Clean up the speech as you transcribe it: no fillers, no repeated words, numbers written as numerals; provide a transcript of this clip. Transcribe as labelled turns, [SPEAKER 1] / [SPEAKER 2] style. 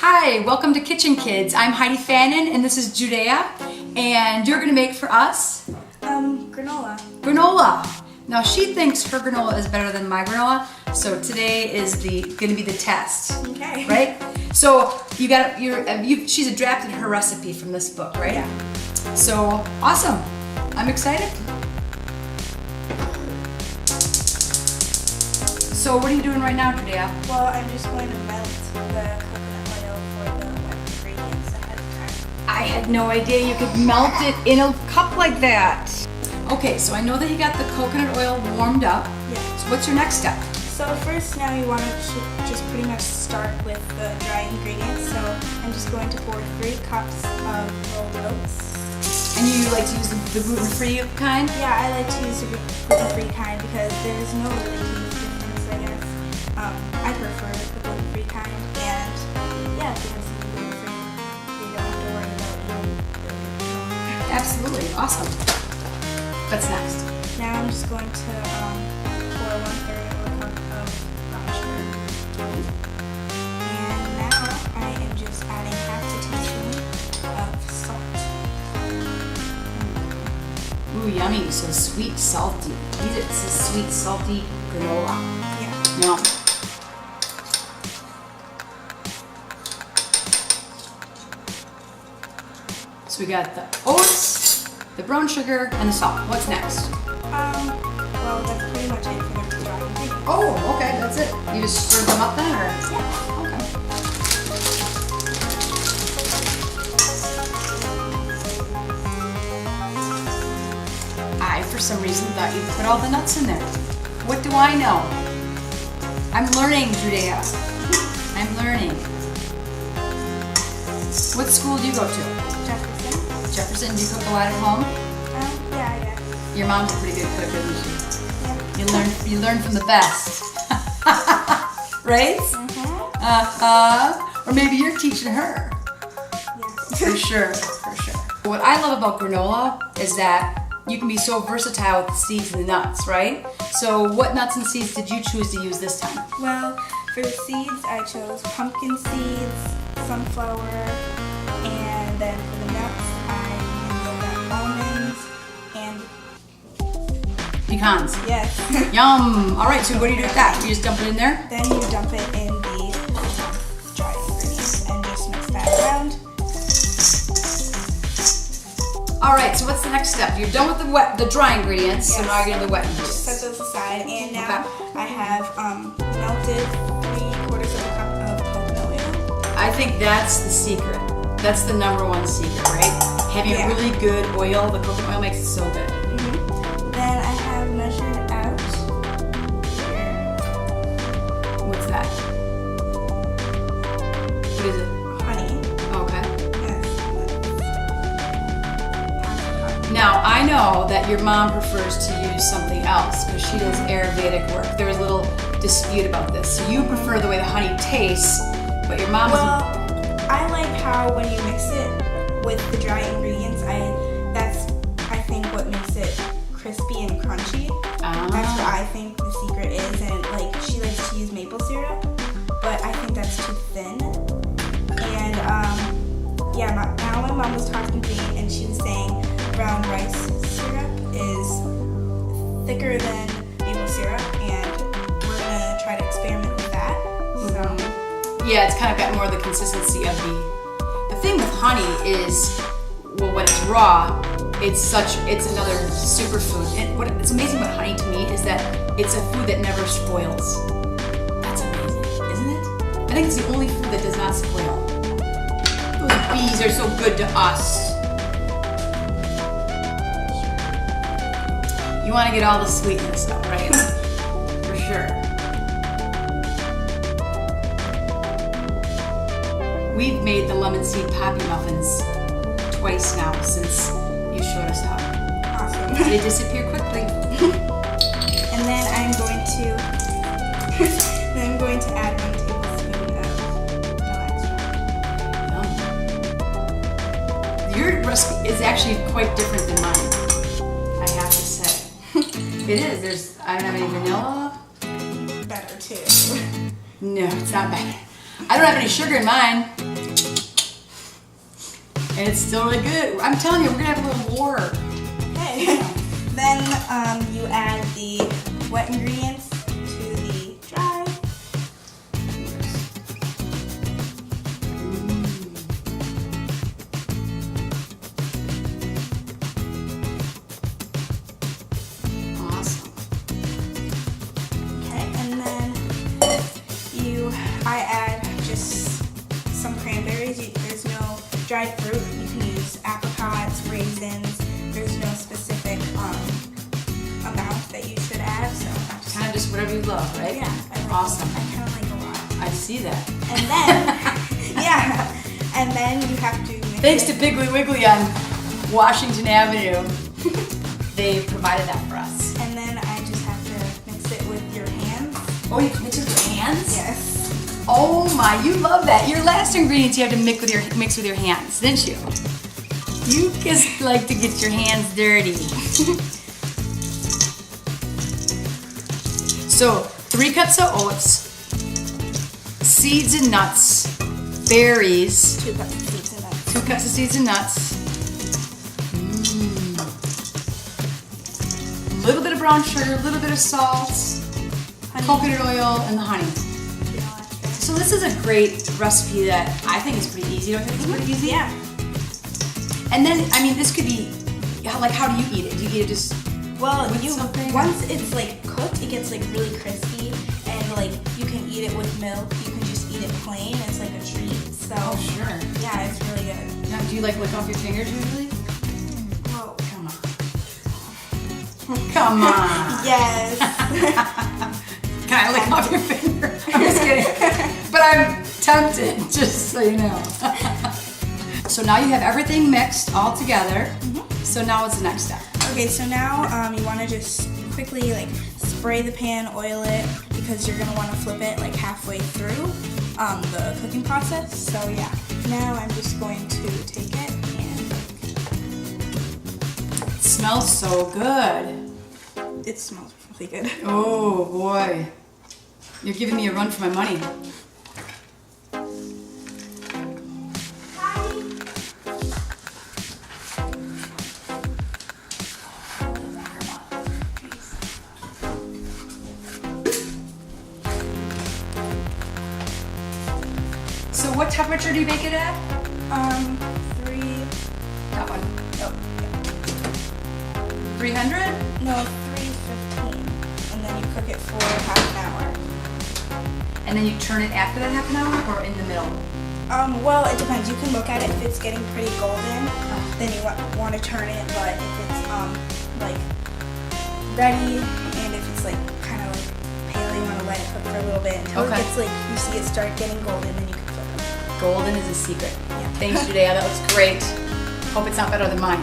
[SPEAKER 1] Hi, welcome to Kitchen Kids. I'm Heidi Fannin and this is Judea, and you're gonna make for us
[SPEAKER 2] granola.
[SPEAKER 1] Granola. Now she thinks her granola is better than my granola, so today is gonna be the test.
[SPEAKER 2] Okay.
[SPEAKER 1] Right? So she's adapted her recipe from this book, right?
[SPEAKER 2] Yeah.
[SPEAKER 1] So awesome. I'm excited. So what are you doing right now, Judea?
[SPEAKER 2] Well, I'm just going to melt the coconut oil for the wet ingredients ahead of time.
[SPEAKER 1] I had no idea you could melt it in a cup like that. Okay, so I know that you got the coconut oil warmed up.
[SPEAKER 2] Yeah.
[SPEAKER 1] So what's your next step?
[SPEAKER 2] So first, now you want to just pretty much start with the dry ingredients. So I'm just going to pour 3 cups of rolled oats.
[SPEAKER 1] And you like to use the gluten-free kind?
[SPEAKER 2] Yeah, I like to use the gluten-free kind because there's no really huge difference, I guess. I prefer the gluten-free kind, and yeah, if you have some gluten-free, you don't have to worry about eating.
[SPEAKER 1] Absolutely, awesome. What's next?
[SPEAKER 2] Now I'm just going to pour 1/3 of a cup of brown sugar. And now I am just adding half a teaspoon of salt.
[SPEAKER 1] Ooh, yummy. So sweet, salty. This is sweet, salty granola.
[SPEAKER 2] Yeah.
[SPEAKER 1] No. So we got the oats, the brown sugar, and the salt. What's next?
[SPEAKER 2] Well, that's pretty much it for the dry ingredients.
[SPEAKER 1] Oh, okay, that's it. You just stir them up then, or?
[SPEAKER 2] Yeah.
[SPEAKER 1] Okay. I, for some reason, thought you'd put all the nuts in there. What do I know? I'm learning, Judea. I'm learning. What school do you go to?
[SPEAKER 2] Jefferson.
[SPEAKER 1] Jefferson. Do you cook a lot at home?
[SPEAKER 2] Yeah, I guess.
[SPEAKER 1] Your mom's a pretty good cook, isn't she?
[SPEAKER 2] Yeah.
[SPEAKER 1] You learn from the best. Right?
[SPEAKER 2] Mm-hmm.
[SPEAKER 1] Or maybe you're teaching her.
[SPEAKER 2] Yeah.
[SPEAKER 1] For sure, for sure. What I love about granola is that you can be so versatile with the seeds and the nuts, right? So what nuts and seeds did you choose to use this time?
[SPEAKER 2] Well, for the seeds, I chose pumpkin seeds, sunflower, and then for the nuts, I got almonds and
[SPEAKER 1] Pecans.
[SPEAKER 2] yes.
[SPEAKER 1] Yum! Alright, so what do you do with that? You just dump it in there?
[SPEAKER 2] Then you dump it in the dry ingredients and just mix that around.
[SPEAKER 1] Alright, so what's the next step? You're done with the dry ingredients, so
[SPEAKER 2] Yes.
[SPEAKER 1] now you're going to the wet ingredients.
[SPEAKER 2] Set those aside, and now
[SPEAKER 1] Okay.
[SPEAKER 2] I have melted 3/4 of a cup of coconut oil.
[SPEAKER 1] I think that's the secret. That's the #1 secret, right? Having
[SPEAKER 2] Yeah.
[SPEAKER 1] really good oil, the coconut oil makes it so good.
[SPEAKER 2] Then I have measured out here.
[SPEAKER 1] What's that? What is it?
[SPEAKER 2] Honey.
[SPEAKER 1] Okay.
[SPEAKER 2] Yes. Half a cup.
[SPEAKER 1] Now, I know that your mom prefers to use something else because she does Ayurvedic work. There was a little dispute about this. So you prefer the way the honey tastes, but your mom
[SPEAKER 2] Well, I like how when you mix it with the dry ingredients, that's I think what makes it crispy and crunchy. That's what I think the secret is, and like she likes to use maple syrup, but I think that's too thin. And yeah, now my mom was talking to me, and she was saying brown rice syrup is thicker than maple syrup, and we're gonna try to experiment with that. So.
[SPEAKER 1] Yeah, it's kind of got more of the consistency of the thing with honey is, well, when it's raw, it's another superfood. And what it's amazing about honey to me is that it's a food that never spoils. That's amazing, isn't it? I think it's the only food that does not spoil. Those bees are so good to us. You want to get all the sweetness out, right? For sure. We've made the lemon seed poppy muffins twice now since you showed us how.
[SPEAKER 2] Awesome.
[SPEAKER 1] They disappear quickly.
[SPEAKER 2] And then I'm going to add 1 tablespoon of vanilla extract.
[SPEAKER 1] Your recipe is actually quite different than mine, I have to say. It is. I don't have any vanilla.
[SPEAKER 2] Better too.
[SPEAKER 1] No, it's not bad. I don't have any sugar in mine. And it's still really good. I'm telling you, we're gonna have a little war.
[SPEAKER 2] Okay. Then you add the wet ingredients to the dry.
[SPEAKER 1] Awesome.
[SPEAKER 2] Okay, and then I add just some cranberries. There's no dried fruit. You can use apricots, raisins. There's no specific amount that you should add. So
[SPEAKER 1] Kind of just whatever you love, right?
[SPEAKER 2] yeah,
[SPEAKER 1] Awesome.
[SPEAKER 2] I kind of like a lot.
[SPEAKER 1] I see that.
[SPEAKER 2] And then yeah, and then you have to mix
[SPEAKER 1] Thanks
[SPEAKER 2] it.
[SPEAKER 1] to Piggly Wiggly on Washington Avenue. They provided that for us.
[SPEAKER 2] And then I just have to mix it with your hands.
[SPEAKER 1] Oh, you can mix it with your hands?
[SPEAKER 2] Yes.
[SPEAKER 1] Oh my, you love that. Your last ingredients you have to mix with your hands, didn't you? You just like to get your hands dirty. So, 3 cups of oats, seeds and nuts, berries,
[SPEAKER 2] 2 cups of seeds and nuts.
[SPEAKER 1] 2 cups of seeds and nuts, a little bit of brown sugar, a little bit of salt, coconut oil, and the honey. So this is a great recipe that I think is pretty easy. Don't you think it's pretty easy?
[SPEAKER 2] Yeah.
[SPEAKER 1] And then, I mean, this could be, like, how do you eat it? Do you eat it just
[SPEAKER 2] Well,
[SPEAKER 1] with something?
[SPEAKER 2] once it's like cooked, it gets like really crispy, and like you can eat it with milk. You can just eat it plain. It's like a treat. So
[SPEAKER 1] Oh, sure.
[SPEAKER 2] yeah, it's really good.
[SPEAKER 1] Now, do you, like, lick off your fingers usually?
[SPEAKER 2] Oh,
[SPEAKER 1] Come on. Come on.
[SPEAKER 2] yes.
[SPEAKER 1] Can I lick off your finger? I'm just kidding. But I'm tempted, just so you know. So now you have everything mixed all together. So now what's the next step?
[SPEAKER 2] Okay, so now you want to just quickly like spray the pan, oil it, because you're gonna want to flip it like halfway through the cooking process. So yeah, now I'm just going to take it and
[SPEAKER 1] It smells so good.
[SPEAKER 2] it smells really good.
[SPEAKER 1] Oh boy. You're giving me a run for my money. So what temperature do you bake it at?
[SPEAKER 2] 3.
[SPEAKER 1] That one.
[SPEAKER 2] Oh,
[SPEAKER 1] 300?
[SPEAKER 2] no, 315, and then you cook it for half an hour.
[SPEAKER 1] And then you turn it after that half an hour or in the middle?
[SPEAKER 2] Well, it depends. You can look at it. If it's getting pretty golden, then you want to turn it. But if it's like ready, and if it's like kind of like pale, you want to let it cook for a little bit until
[SPEAKER 1] Okay.
[SPEAKER 2] it gets like you see it start getting golden, then you can flip it.
[SPEAKER 1] Golden is a secret.
[SPEAKER 2] Yeah.
[SPEAKER 1] Thanks, Judea. That looks great. Hope it's not better than mine.